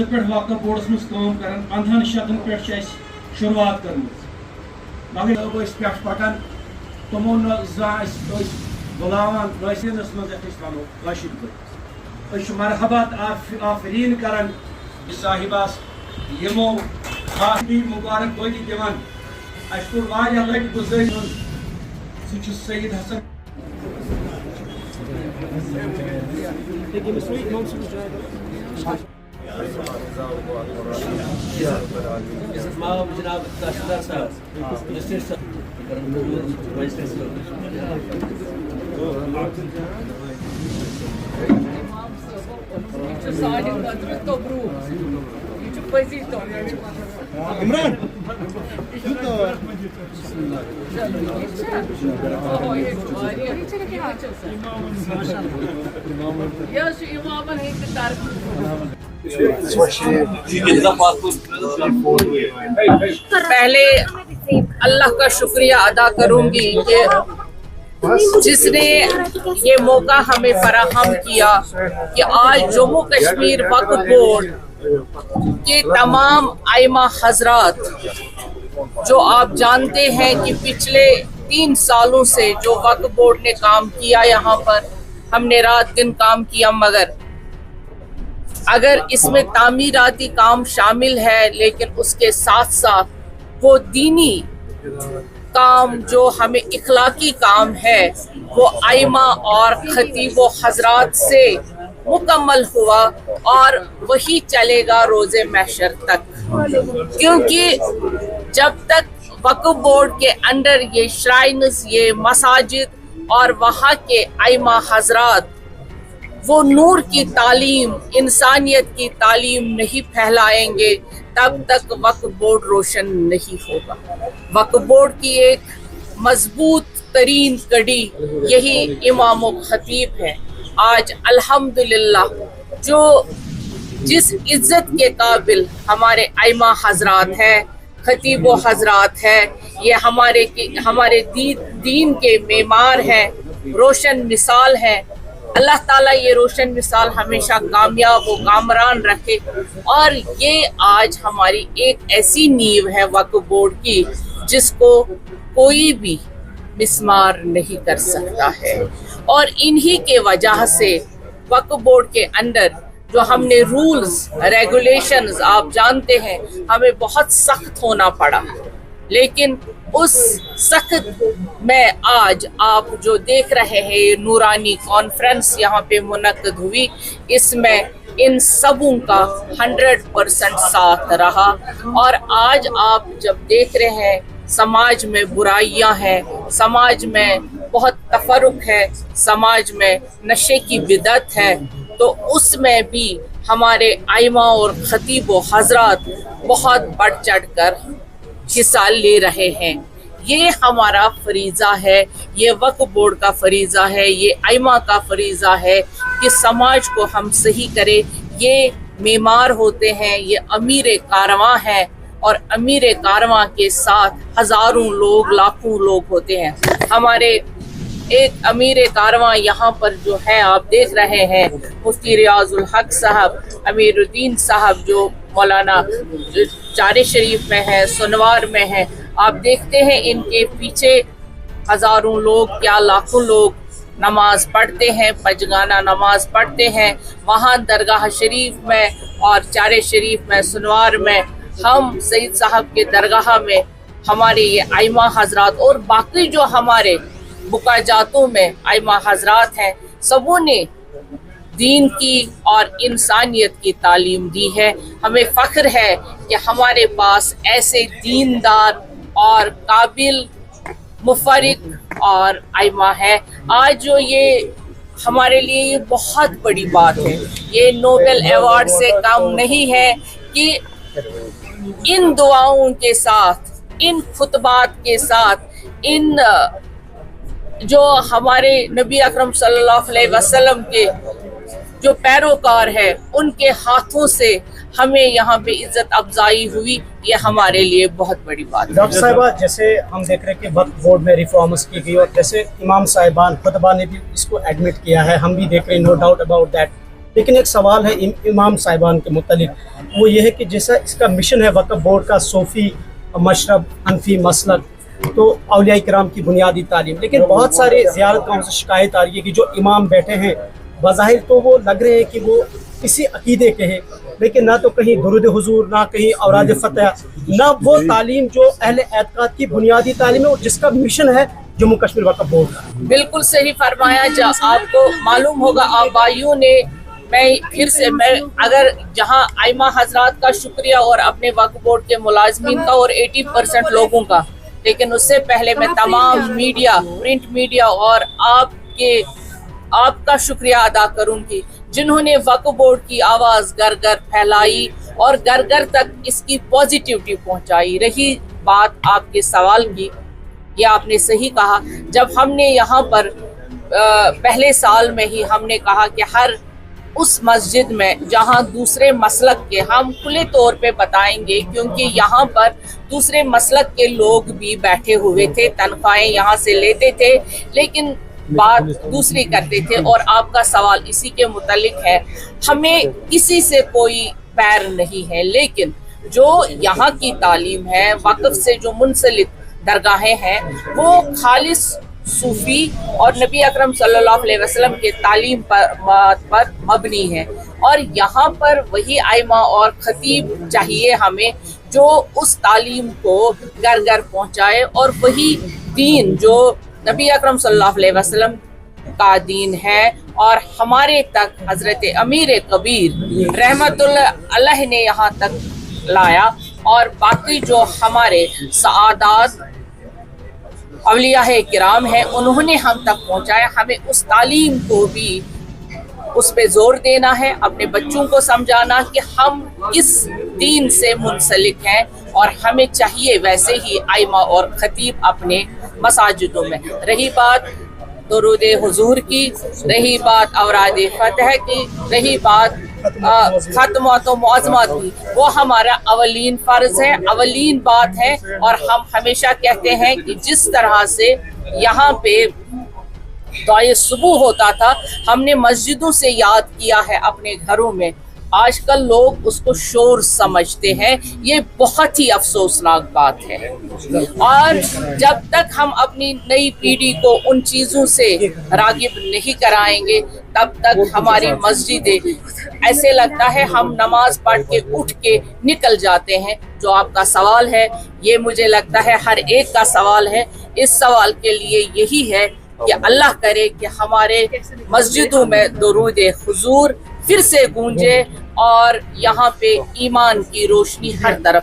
पे वक्फ बोर्डस मज काम कर 15 शतन पे शुरुआत कर मगर पे पकान तमो बुलावान मज वो मरहबत आफरीन कर साहिबास यमो मुबारक बादी दिवान अह लट गुजारी सह सईद हसन जनाब तहसीलदार साहब मजिस्ट्रेट साहब इमरान पहले अल्लाह का शुक्रिया अदा करूंगी कि जिसने ये मौका हमें फराहम किया कि आज जम्मू कश्मीर वक्फ बोर्ड के तमाम आइमा हजरात, जो आप जानते हैं कि पिछले 3 सालों से जो वक्फ बोर्ड ने काम किया, यहाँ पर हमने रात दिन काम किया, मगर अगर इसमें तामीराती काम शामिल है, लेकिन उसके साथ साथ वो दीनी काम जो हमें इखलाकी काम है वो आइमा और खतीबो हजरात से मुकम्मल हुआ और वही चलेगा रोज़े महशर तक, क्योंकि जब तक वक्फ बोर्ड के अंदर ये श्राइन्स, ये मसाजिद और वहाँ के आइमा हजरात वो नूर की तालीम, इंसानियत की तालीम नहीं फैलाएंगे, तब तक वक्फ बोर्ड रोशन नहीं होगा। वक्फ बोर्ड की एक मजबूत तरीन कड़ी यही इमाम व खतीब है। आज अल्हम्दुलिल्लाह जो जिस इज्जत के काबिल हमारे आइमा हजरात हैं, खतीब व हजरात हैं, ये हमारे दीन के मेमार हैं, रोशन मिसाल हैं। अल्लाह ताला ये रोशन मिसाल हमेशा कामयाब व कामरान रखे। और ये आज हमारी एक ऐसी नींव है वक्फ बोर्ड की जिसको कोई भी मिस्मार नहीं कर सकता है, और इन्हीं के वजह से वक्फ बोर्ड के अंदर जो हमने रूल्स रेगुलेशंस, आप जानते हैं हमें बहुत सख्त होना पड़ा, लेकिन उस सख्त में आज आप जो देख रहे हैं ये नूरानी कॉन्फ्रेंस यहाँ पे मुनक्किद हुई, इसमें इन सबों का 100% साथ रहा। और आज आप जब देख रहे हैं समाज में बुराइयां हैं, समाज में बहुत तफरुक है, समाज में नशे की बिदत है, तो उसमें भी हमारे आइमा और खतीब व हजरात बहुत बढ़ चढ़ कर हिस्सा ले रहे हैं। ये हमारा फरीज़ा है, ये वक्फ बोर्ड का फरीज़ा है, ये आइमा का फरीज़ा है कि समाज को हम सही करें। ये मेमार होते हैं, ये अमीर कारवां हैं, और अमीर कारवां के साथ हज़ारों लोग, लाखों लोग होते हैं। हमारे एक अमीर कारवां यहाँ पर जो है आप देख रहे हैं, मुफ्ती रियाजुल हक साहब, अमीरुद्दीन साहब जो मौलाना चारे शरीफ में है, सुनवार में है, आप देखते हैं इनके पीछे हज़ारों लोग, क्या लाखों लोग नमाज पढ़ते हैं, पजगाना नमाज पढ़ते हैं। वहाँ दरगाह शरीफ में और चारे शरीफ में, सुनवार में, हम सईद साहब के दरगाह में हमारे ये आइमा हजरात और बाकी जो हमारे बुकाजातों में आइमा हजरात हैं, सबों ने दीन की और इंसानियत की तालीम दी है। हमें फ़ख्र है कि हमारे पास ऐसे दीनदार और काबिल मुफरिक और आइमा है। आज जो ये हमारे लिए ये बहुत बड़ी बात है, ये नोबेल अवार्ड से कम नहीं है कि इन दुआओं के साथ, इन खुतबात के साथ, इन जो हमारे नबी अकरम सल्लल्लाहु अलैहि वसल्लम के जो पैरोकार है, उनके हाथों से हमें यहाँ पे इज्जत अफजाई हुई, ये हमारे लिए बहुत बड़ी बात है। डॉक्टर साहिबा, जैसे हम देख रहे हैं कि वक्फ बोर्ड में रिफॉर्म्स की गई और जैसे इमाम साहिबान खुतबा ने भी इसको एडमिट किया है, हम भी देख रहे हैं, नो डाउट अबाउट दैट, लेकिन एक सवाल है इमाम साहिबान के मुतलिक, वो ये है कि जैसा इसका मिशन है वक्फ बोर्ड का सूफ़ी मशरब हनफी मसलक, तो औलिया इकराम की बुनियादी तालीम, लेकिन बहुत सारे ज़ियारत गाहों से शिकायत आ रही है कि जो इमाम बैठे हैं बज़ाहिर तो वो लग रहे हैं कि वो किसी अकीदे के हैं, लेकिन ना तो कहीं दुरूद हुजूर, ना कहीं औराद फतह, ना वो तालीम जो अहले एतकाद की बुनियादी तालीम है और जिसका मिशन है जम्मू कश्मीर वक्फ बोर्ड का। बिल्कुल सही फरमाया। आपको मालूम होगा आबाइयों ने, मैं अगर जहां आइमा हजरात का शुक्रिया और अपने वक्फ बोर्ड के मुलाजमीन का और 80% लोगों का, लेकिन उससे पहले मैं तमाम मीडिया, प्रिंट मीडिया और आपका शुक्रिया अदा करूंगी जिन्होंने वक्फ बोर्ड की आवाज़ घर घर फैलाई और घर घर तक इसकी पॉजिटिविटी पहुंचाई। रही बात आपके सवाल की, ये आपने सही कहा। जब हमने यहाँ पर पहले साल में ही हमने कहा कि हर उस मस्जिद में जहाँ दूसरे मसलक के, हम खुले तौर पे बताएंगे क्योंकि यहाँ पर दूसरे मसलक के लोग भी बैठे हुए थे, तनख्वाहें यहाँ से लेते थे लेकिन बात दूसरी करते थे। और आपका सवाल इसी के मुतालिक है, हमें किसी से कोई बैर नहीं है, लेकिन जो यहाँ की तालीम है, वक्फ से जो मुंसलिक दरगाहें हैं, वो खालिस सूफी और नबी अकरम सल्लल्लाहु अलैहि वसल्लम के तालीम पर मबनी है। और यहाँ पर वही आइमा और खतीब चाहिए हमें जो उस तालीम को घर घर पहुँचाए, और वही दीन जो नबी अकरम सल्लल्लाहु अलैहि वसल्लम का दीन है और हमारे तक हजरत अमीर कबीर रहमतुल्लाह अलैह ने यहाँ तक लाया, और बाकी जो हमारे सआदात औलिया किराम हैं उन्होंने हम तक पहुँचाया। हमें उस तालीम को भी उस पे जोर देना है, अपने बच्चों को समझाना कि हम इस दीन से मुंसलिक हैं और हमें चाहिए वैसे ही आइमा और खतीब अपने मसाजिदों में। रही बात दुरूद हुजूर की, रही बात औराद फतह की, रही बात खत्मात व मुअज़्ज़मात की, वो हमारा अवलीन फ़र्ज़ है, अवलीन बात है। और हम हमेशा कहते हैं कि जिस तरह से यहाँ पे दुआए सुबह होता था, हमने मस्जिदों से याद किया है अपने घरों में, आजकल लोग उसको शोर समझते हैं। ये बहुत ही अफसोसनाक बात है। और जब तक हम अपनी नई पीढ़ी को उन चीज़ों से रागिब नहीं कराएंगे, तब तक हमारी मस्जिदें ऐसे लगता है हम नमाज पढ़ के उठ के निकल जाते हैं। जो आपका सवाल है, ये मुझे लगता है हर एक का सवाल है। इस सवाल के लिए यही है कि अल्लाह करे कि हमारे मस्जिदों में दुरूद हुजूर फिर से गूंजे और यहाँ पे ईमान की रोशनी हर तरफ